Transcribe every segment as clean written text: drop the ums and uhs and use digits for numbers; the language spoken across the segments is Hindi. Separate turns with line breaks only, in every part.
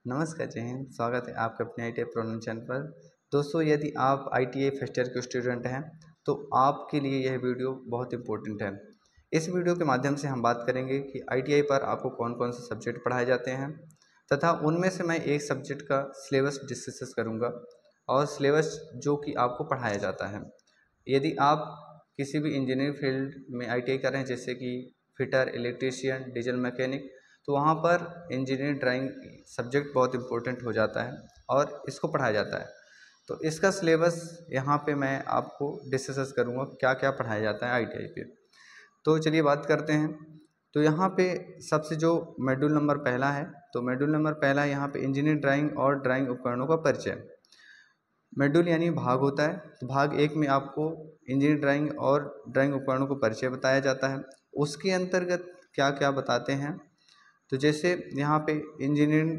नमस्कार, जय हिंद। स्वागत है आपका अपने ITI प्रोग्राम चैनल पर। दोस्तों, यदि आप ITI फर्स्ट ईयर के स्टूडेंट हैं तो आपके लिए यह वीडियो बहुत इम्पोर्टेंट है। इस वीडियो के माध्यम से हम बात करेंगे कि ITI पर आपको कौन कौन से सब्जेक्ट पढ़ाए जाते हैं तथा उनमें से मैं एक सब्जेक्ट का सिलेबस डिस्कस करूँगा और सिलेबस जो कि आपको पढ़ाया जाता है। यदि आप किसी भी इंजीनियरिंग फील्ड में ITI कर रहे हैं, जैसे कि फिटर, इलेक्ट्रीशियन, डीजल मैकेनिक, तो वहाँ पर इंजीनियरिंग ड्राइंग सब्जेक्ट बहुत इम्पोर्टेंट हो जाता है और इसको पढ़ाया जाता है। तो इसका सिलेबस यहाँ पे मैं आपको डिस्कस करूँगा क्या क्या पढ़ाया जाता है ITI पे। तो चलिए बात करते हैं। तो यहाँ पे सबसे जो मॉड्यूल नंबर पहला है, तो मॉड्यूल नंबर पहला यहाँ पे इंजीनियरिंग ड्राइंग और ड्राइंग उपकरणों का परिचय। मॉड्यूल यानी भाग होता है, तो भाग एक में आपको इंजीनियरिंग ड्राइंग और ड्राइंग उपकरणों को परिचय बताया जाता है। उसके अंतर्गत क्या क्या बताते हैं, तो जैसे यहाँ पे इंजीनियरिंग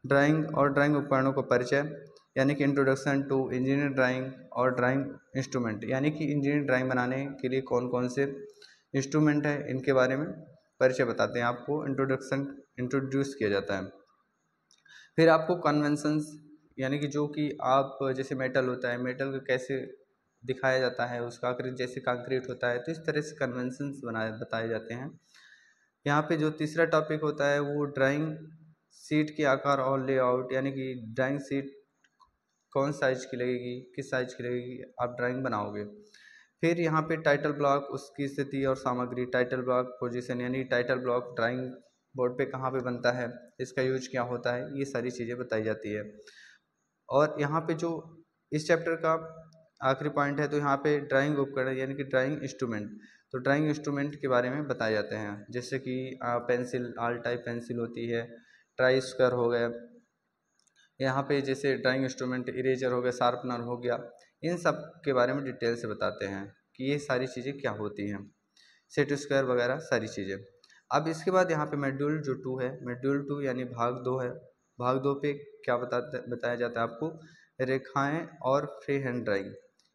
ड्राइंग और ड्राइंग उपकरणों का परिचय, यानी कि इंट्रोडक्शन टू इंजीनियरिंग ड्राइंग और ड्राइंग इंस्ट्रूमेंट, यानी कि इंजीनियरिंग ड्राइंग बनाने के लिए कौन कौन से इंस्ट्रूमेंट है इनके बारे में परिचय बताते हैं, आपको इंट्रोड्यूस किया जाता है। फिर आपको कन्वेंशंस, यानी कि जो कि आप जैसे मेटल होता है, मेटल को कैसे दिखाया जाता है, उसका आकृति जैसे कंक्रीट होता है, तो इस तरह से कन्वेंशंस बताए जाते हैं। यहाँ पे जो तीसरा टॉपिक होता है वो ड्राइंग शीट के आकार और लेआउट, यानी कि ड्राइंग शीट कौन साइज की लगेगी, किस साइज की लगेगी, आप ड्राइंग बनाओगे। फिर यहाँ पे टाइटल ब्लॉक, उसकी स्थिति और सामग्री, टाइटल ब्लॉक पोजीशन, यानी टाइटल ब्लॉक ड्राइंग बोर्ड पे कहाँ पे बनता है, इसका यूज क्या होता है, ये सारी चीज़ें बताई जाती है। और यहाँ पे जो इस चैप्टर का आखिरी पॉइंट है, तो यहाँ पे ड्राइंग उपकरण यानी कि ड्राइंग इंस्ट्रूमेंट, तो ड्राइंग इंस्ट्रूमेंट के बारे में बताए जाते हैं, जैसे कि पेंसिल, ऑल टाइप पेंसिल होती है, ट्राई स्क्वायर हो गया, यहाँ पे जैसे ड्राइंग इंस्ट्रूमेंट इरेजर हो गया, शार्पनर हो गया, इन सब के बारे में डिटेल से बताते हैं कि ये सारी चीज़ें क्या होती हैं, सेट स्क्वायर वगैरह सारी चीज़ें। अब इसके बाद यहाँ पे मॉड्यूल जो 2 है, मॉड्यूल 2 यानी भाग 2 है। भाग 2 पे क्या बताया जाता है आपको, रेखाएं और फ्री हैंड ड्राइंग,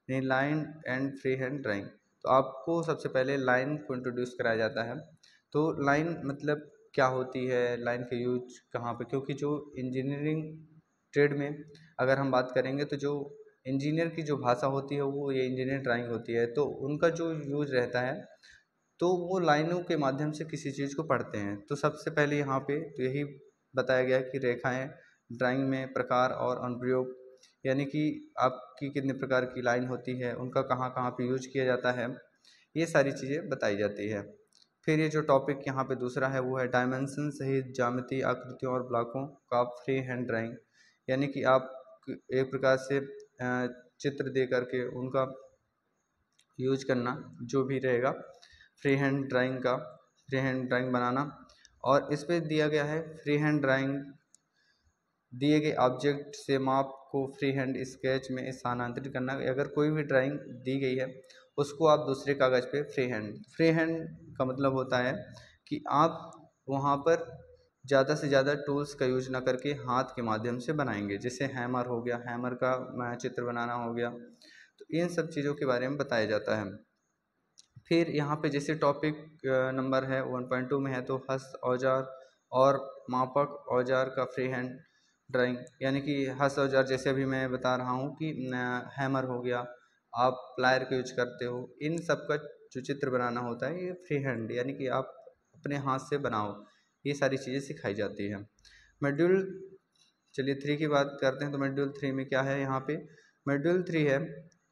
यानी line and free hand drawing. तो आपको सबसे पहले लाइन को इंट्रोड्यूस कराया जाता है। तो लाइन मतलब क्या होती है, लाइन का यूज कहाँ पे, क्योंकि जो इंजीनियरिंग ट्रेड में अगर हम बात करेंगे तो जो इंजीनियर की जो भाषा होती है वो ये इंजीनियर ड्राइंग होती है, तो उनका जो यूज रहता है तो वो लाइनों के माध्यम से किसी चीज़ को पढ़ते हैं। तो सबसे पहले यहाँ पे तो यही बताया गया कि रेखाएं ड्राइंग में प्रकार और अनुप्रयोग, यानी कि आपकी कितने प्रकार की लाइन होती है, उनका कहाँ कहाँ पे यूज किया जाता है, ये सारी चीज़ें बताई जाती है। फिर ये जो टॉपिक यहाँ पे दूसरा है वो है डायमेंशन सहित ज्यामिति, आकृतियों और ब्लॉकों का फ्री हैंड ड्राइंग, यानी कि आप एक प्रकार से चित्र दे करके उनका यूज करना, जो भी रहेगा फ्री हैंड ड्राइंग का, फ्री हैंड ड्राइंग बनाना। और इस पे दिया गया है फ्री हैंड ड्राइंग, दिए गए ऑब्जेक्ट से माप को फ्री हैंड स्केच में स्थानांतरित करना। अगर कोई भी ड्राइंग दी गई है उसको आप दूसरे कागज़ पे फ्री हैंड का मतलब होता है कि आप वहाँ पर ज़्यादा से ज़्यादा टूल्स का यूज ना करके हाथ के माध्यम से बनाएंगे, जैसे हैमर हो गया, हैमर का चित्र बनाना हो गया, तो इन सब चीज़ों के बारे में बताया जाता है। फिर यहाँ पे जैसे टॉपिक नंबर है 1.2 में है, तो हस्त औजार और मापक औजार का फ्री हैंड ड्राइंग, यानी कि हस्त औजार जैसे अभी मैं बता रहा हूँ कि हैमर हो गया, आप प्लायर का यूज करते हो, इन सब का जो चित्र बनाना होता है ये फ्री हैंड, यानी कि आप अपने हाथ से बनाओ, ये सारी चीज़ें सिखाई जाती है। मॉड्यूल चलिए 3 की बात करते हैं। तो मॉड्यूल 3 में क्या है, यहाँ पे मॉड्यूल 3 है,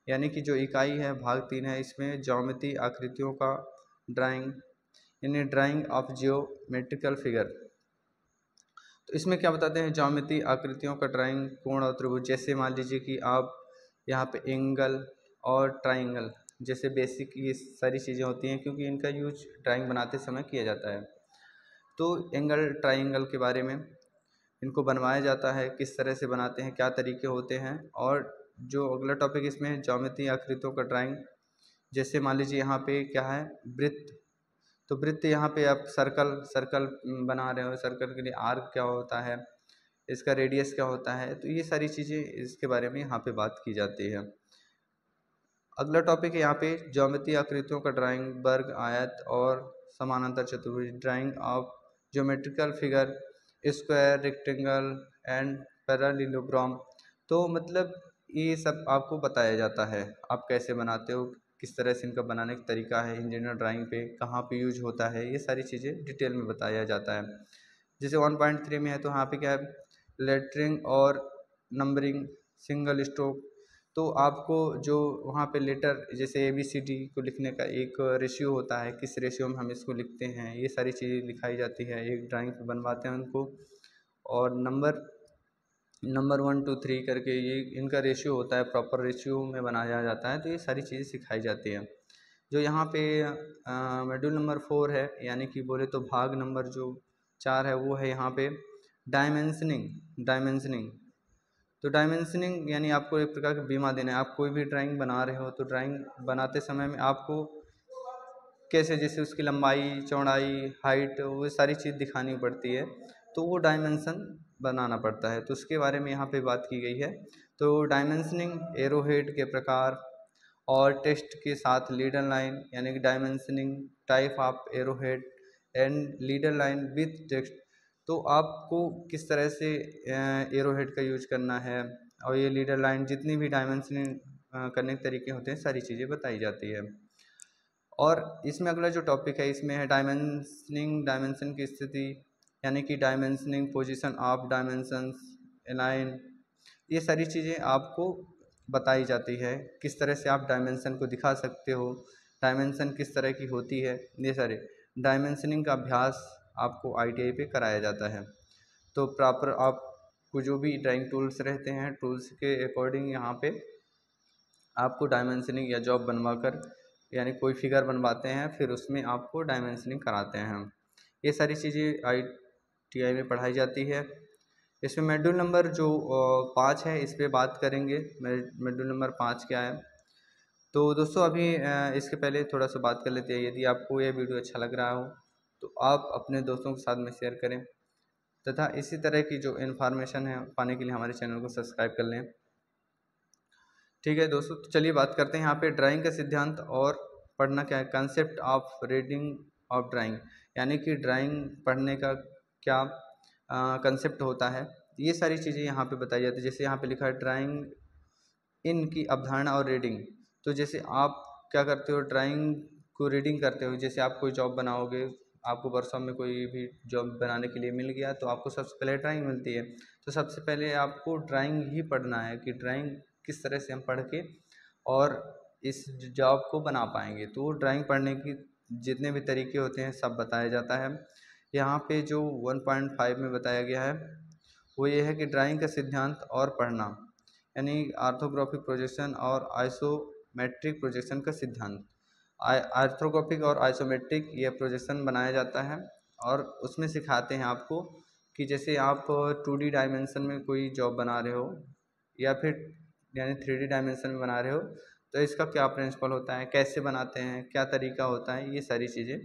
यानी कि जो इकाई है भाग 3 है, इसमें ज्यामिति आकृतियों का ड्राइंग, यानी ड्राइंग ऑफ जियोमेट्रिकल फिगर। तो इसमें क्या बताते हैं, ज्यामिति आकृतियों का ड्राइंग, कोण और त्रिभुज, जैसे मान लीजिए कि आप यहाँ पे एंगल और ट्राइंगल जैसे बेसिक ये सारी चीज़ें होती हैं, क्योंकि इनका यूज ड्राइंग बनाते समय किया जाता है। तो एंगल ट्राइंगल के बारे में इनको बनवाया जाता है, किस तरह से बनाते हैं, क्या तरीके होते हैं। और जो अगला टॉपिक इसमें है ज्यामिति आकृतियों का ड्राइंग, जैसे मान लीजिए यहाँ पे क्या है, वृत्त, तो वृत्त यहाँ पे आप सर्कल सर्कल बना रहे हो, सर्कल के लिए आर्क क्या होता है, इसका रेडियस क्या होता है, तो ये सारी चीज़ें इसके बारे में यहाँ पे बात की जाती है। अगला टॉपिक है यहाँ पे ज्यामितीय आकृतियों का ड्राइंग, वर्ग, आयत और समानांतर चतुर्भुज, drying of geometrical figure square, rectangle and parallelogram. तो मतलब ये सब आपको बताया जाता है, आप कैसे बनाते हो, किस तरह से इनका बनाने का तरीका है, इंजीनियर ड्राइंग पे कहाँ पे यूज होता है, ये सारी चीज़ें डिटेल में बताया जाता है। जैसे 1.3 में है तो यहाँ पे क्या है, लेटरिंग और नंबरिंग, सिंगल स्ट्रोक। तो आपको जो वहाँ पे लेटर जैसे ABCD को लिखने का एक रेशियो होता है, किस रेशियो में हम इसको लिखते हैं, ये सारी चीज़ें दिखाई जाती है, एक ड्राइंग पे बनवाते हैं उनको। और नंबर 1 2 3 करके ये इनका रेशियो होता है, प्रॉपर रेशियो में बनाया जाता है, तो ये सारी चीज़ें सिखाई जाती है। जो यहाँ पे मॉड्यूल नंबर 4 है, यानी कि बोले तो भाग नंबर जो 4 है, वो है यहाँ पे डायमेंशनिंग। तो डायमेंशनिंग यानी आपको एक प्रकार का बीमा देना है। आप कोई भी ड्राइंग बना रहे हो तो ड्राइंग बनाते समय में आपको कैसे, जैसे उसकी लंबाई, चौड़ाई, हाइट, वो सारी चीज़ दिखानी पड़ती है, तो वो डायमेंशन बनाना पड़ता है, तो उसके बारे में यहाँ पे बात की गई है। तो डायमेंशनिंग एरोहेड के प्रकार और टेक्स्ट के साथ लीडर लाइन, यानी कि dimensioning type of arrowhead and leader line with text. तो आपको किस तरह से एरोहेड का यूज करना है, और ये लीडर लाइन, जितनी भी डायमेंशनिंग करने के तरीके होते हैं, सारी चीज़ें बताई जाती है। और इसमें अगला जो टॉपिक है, इसमें है डायमेंशनिंग, डायमेंशन की स्थिति, यानी कि dimensioning position of dimensions, align, ये सारी चीज़ें आपको बताई जाती है, किस तरह से आप डायमेंशन को दिखा सकते हो, डायमेंशन किस तरह की होती है, ये सारे डायमेंशनिंग का अभ्यास आपको ITI पे कराया जाता है। तो प्रॉपर आपको जो भी ड्राइंग टूल्स रहते हैं, टूल्स के अकॉर्डिंग यहाँ पे आपको डायमेंशनिंग या जॉब बनवा कर, यानी कोई फिगर बनवाते हैं, फिर उसमें आपको डायमेंशनिंग कराते हैं हम। ये सारी चीज़ें ITI में पढ़ाई जाती है। इसमें मॉड्यूल नंबर जो 5 है, इस पर बात करेंगे। मॉड्यूल नंबर 5 क्या है, तो दोस्तों अभी इसके पहले थोड़ा सा बात कर लेते हैं। यदि आपको यह वीडियो अच्छा लग रहा हो तो आप अपने दोस्तों के साथ में शेयर करें, तथा इसी तरह की जो इन्फॉर्मेशन है पाने के लिए हमारे चैनल को सब्सक्राइब कर लें। ठीक है दोस्तों, तो चलिए बात करते हैं यहाँ पे ड्राइंग का सिद्धांत और पढ़ना क्या है, concept of reading of drawing, यानी कि ड्राइंग पढ़ने का क्या कंसेप्ट होता है, ये सारी चीज़ें यहाँ पे बताई जाती है। जैसे यहाँ पे लिखा है ड्राइंग इन की अवधारणा और रीडिंग। तो जैसे आप क्या करते हो, ड्राइंग को रीडिंग करते हो, जैसे आप कोई जॉब बनाओगे, आपको वर्कशॉप में कोई भी जॉब बनाने के लिए मिल गया, तो आपको सबसे पहले ड्राइंग मिलती है। तो सबसे पहले आपको ड्राइंग ही पढ़ना है कि ड्राइंग किस तरह से हम पढ़ के और इस जॉब को बना पाएंगे। तो ड्राइंग पढ़ने की जितने भी तरीके होते हैं सब बताया जाता है। यहाँ पे जो 1.5 में बताया गया है वो ये है कि ड्राइंग का सिद्धांत और पढ़ना, यानी ऑर्थोग्राफिक प्रोजेक्शन और आइसोमेट्रिक प्रोजेक्शन का सिद्धांत। ऑर्थोग्राफिक और आइसोमेट्रिक ये प्रोजेक्शन बनाया जाता है, और उसमें सिखाते हैं आपको कि जैसे आप 2D डायमेंशन में कोई जॉब बना रहे हो, या फिर यानी 3D डायमेंशन में बना रहे हो, तो इसका क्या प्रिंसिपल होता है, कैसे बनाते हैं, क्या तरीका होता है, ये सारी चीज़ें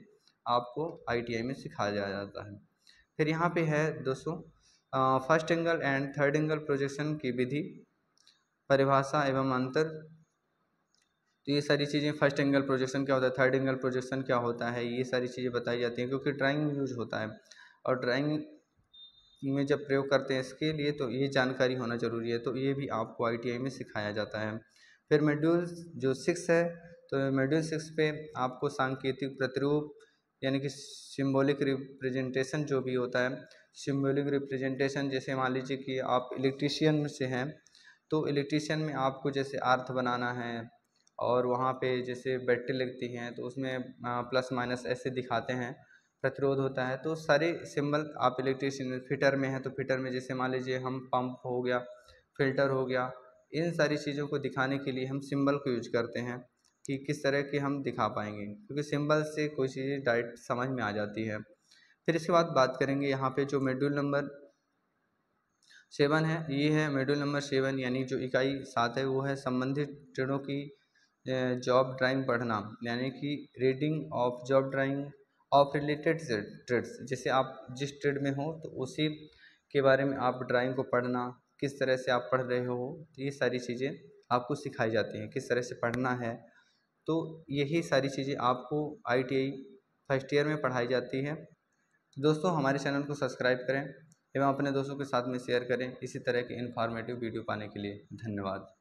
आपको ITI में सिखाया जाता है। फिर यहाँ पे है दोस्तों first angle and third angle projection की विधि, परिभाषा एवं अंतर। तो ये सारी चीज़ें, फर्स्ट एंगल प्रोजेक्शन क्या होता है, थर्ड एंगल प्रोजेक्शन क्या होता है, ये सारी चीज़ें बताई जाती हैं, क्योंकि ड्राइंग में यूज होता है, और ड्राइंग में जब प्रयोग करते हैं इसके लिए तो ये जानकारी होना ज़रूरी है, तो ये भी आपको ITI में सिखाया जाता है। फिर मॉड्यूल जो 6 है, तो मॉड्यूल 6 पे आपको सांकेतिक प्रतिरूप, यानी कि सिम्बॉलिक रिप्रेजेंटेशन जो भी होता है, सिम्बॉलिक रिप्रेजेंटेशन, जैसे मान लीजिए कि आप इलेक्ट्रीशियन से हैं, तो इलेक्ट्रीशियन में आपको जैसे अर्थ बनाना है, और वहाँ पे जैसे बैटरी लगती हैं तो उसमें प्लस माइनस ऐसे दिखाते हैं, प्रतिरोध होता है, तो सारे सिंबल आप इलेक्ट्रीशियन, फिटर में है तो फिटर में जैसे मान लीजिए हम पंप हो गया, फिल्टर हो गया, इन सारी चीज़ों को दिखाने के लिए हम सिंबल को यूज करते हैं कि किस तरह के हम दिखा पाएंगे, क्योंकि सिंबल से कोई चीज़ डायरेक्ट समझ में आ जाती है। फिर इसके बाद बात करेंगे यहाँ पे जो मॉड्यूल नंबर 7 है, ये है मॉड्यूल नंबर 7, यानी जो इकाई 7 है वो है संबंधित ट्रेडों की जॉब ड्राइंग पढ़ना, यानी कि reading of job drawing of related trades. जैसे आप जिस ट्रेड में हो तो उसी के बारे में आप ड्राइंग को पढ़ना, किस तरह से आप पढ़ रहे हो, तो ये सारी चीज़ें आपको सिखाई जाती हैं, किस तरह से पढ़ना है। तो यही सारी चीज़ें आपको ITI फर्स्ट ईयर में पढ़ाई जाती है। दोस्तों हमारे चैनल को सब्सक्राइब करें एवं अपने दोस्तों के साथ में शेयर करें इसी तरह के इन्फॉर्मेटिव वीडियो पाने के लिए। धन्यवाद।